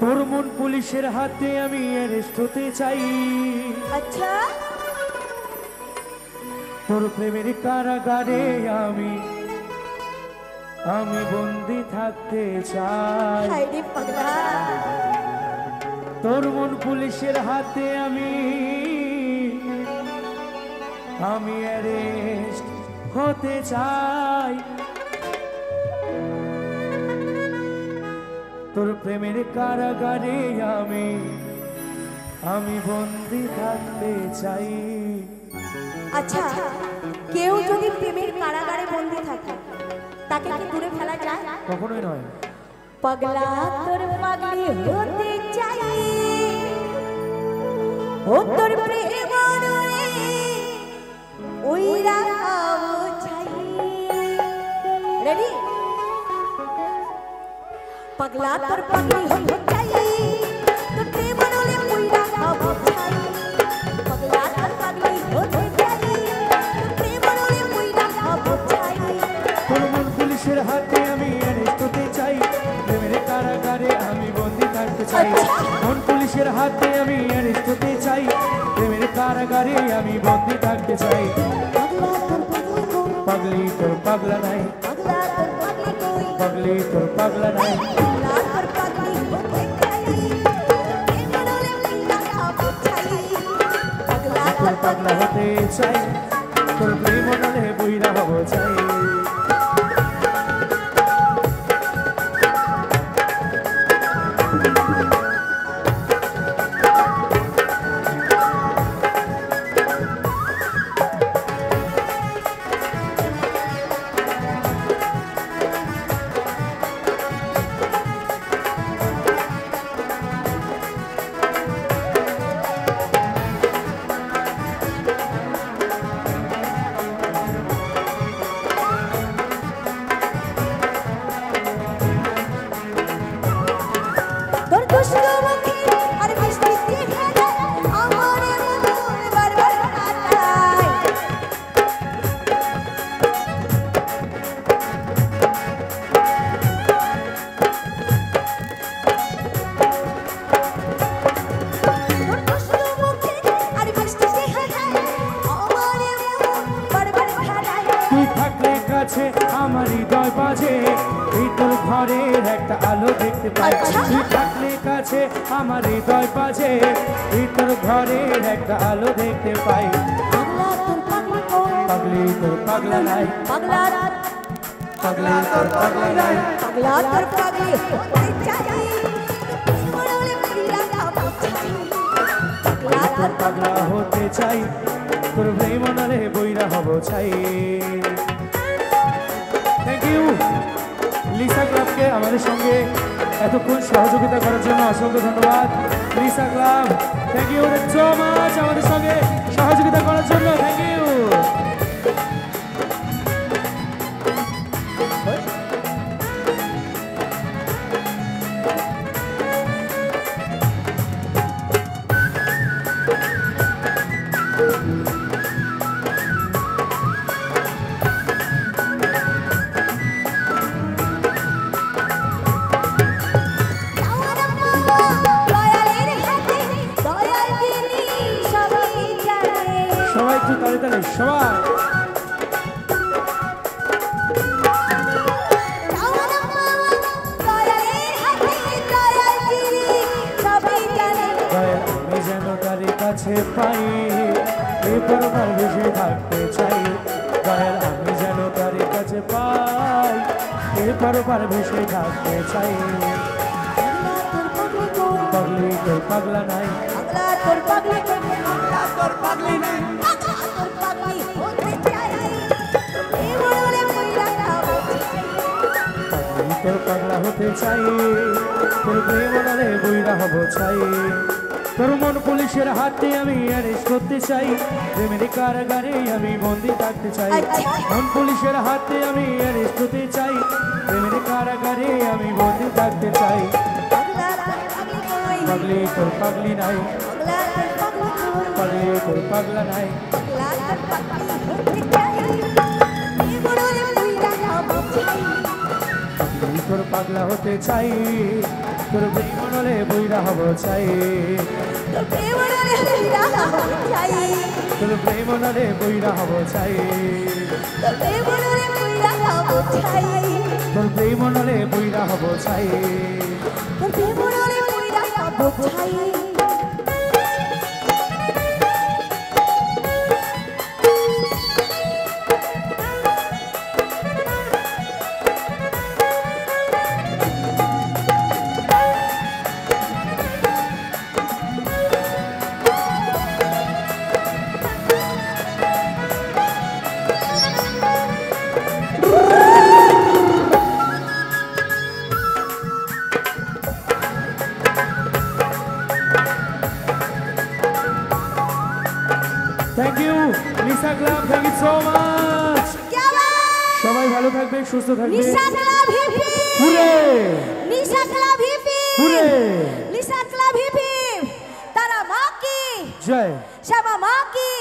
তোর মন পুলিশের হাতে আমি অ্যারেস্ট হতে চাই। আচ্ছা, তোর প্রেমের কারাগারে আমি বন্দি থাকতে চাই। হায় রে পাগলা, তোর মন পুলিশের হাতে আমি অ্যারেস্ট হতে চাই। তোর প্রেমের কারাগারে আমি বন্দি থাকতে চাই। আচ্ছা, কেউ যদি প্রেমের কারাগারে বন্দি থাকে তাকে কি দূরে ফেলা যায়? কখনোই নয়। পাগলা তোর পাগলি হতে চাই, ও তোর প্রেম রে ওইরা চাই। রেডি? পাগলা তোর পাগলি হতে চাই, তোর প্রেম রে ওইরা চাই। পাগলা তোর পাগলি হতে চাই, তোর প্রেম রে ওইরা চাই। তোর মন পুলিশের হাতে আমি অ্যারেস্ট হতে চাই। প্রেমের কারাগারে আমি বন্দি থাকতে চাই। মন পুলিশের হাতে আমি অ্যারেস্ট হতে চাই। প্রেমের কারাগারে আমি বন্দি থাকতে চাই। পাগলি তোর পাগলা নাই, পাগলি তোর পাগলা নাই। তোর পাগলা হতে চাই, তোর প্রেম মনে বইরা হব চাই। আমার হৃদয় বাজে, ভিতর ঘরের একটা আলো দেখতে পাই। তুই থাকলে কাছে আমার হৃদয় বাজে, ভিতর ঘরের একটা আলো দেখতে পাই। পাগলি তোর পাগলা নাই, পাগলি তোর পাগলা নাই। তোর পাগলা হতে চাই, তোর প্রেম মনে বইরা হব চাই। থ্যাংক ইউ লিসা ক্লাবকে আমাদের সঙ্গে এতক্ষণ সহযোগিতা করার জন্য অসংখ্য ধন্যবাদ। Lisa club, thank you so much আমাদের সঙ্গে সহযোগিতা করার জন্য। Thank you. সবাই একটু তালে তালে সবাই। আমি যেন তার কাছে পাই, এরপর ভেসে থাকতে চাই। দয়াল আমি যেন তার কাছে পাই, এরপর ভেসে থাকতে চাই। পাগলি তোর পাগলা নাই, তোর পাগলি নাই। তোর পাগলা হতে চাই, তোর প্রেম মনে বইরা হব চাই। তোর মন পুলিশের হাতে আমি অ্যারেস্ট করতে চাই। প্রেমের কারাগারে আমি বন্দি থাকতে চাই। মন পুলিশের হাতে আমি অ্যারেস্ট হতে চাই। প্রেমের কারাগারে আমি বন্দি থাকতে চাই। পাগলি তোর পাগলি নাই, পাগলি তোর পাগলা নাই। তোর পাগলা হতে চাই, তোর প্রেম মনে বুইরা হব চাই তোর প্রেম নলে বুইরা হব চাই তোর প্রেম নলে বুইরা হব চাই তোর প্রেম নলে বুইরা হব চাই তোর প্রেম নলে বুইরা হব চাই তোর প্রেম নলে বুইরা হব চাই thank you Nisha club thank you so much সবাই ভালো থাকবে সুস্থ থাকবে Nisha club hip hip hooray Nisha club hip hip hooray Nisha club hip hip তারা মা কি জয় শ্যামা মা কি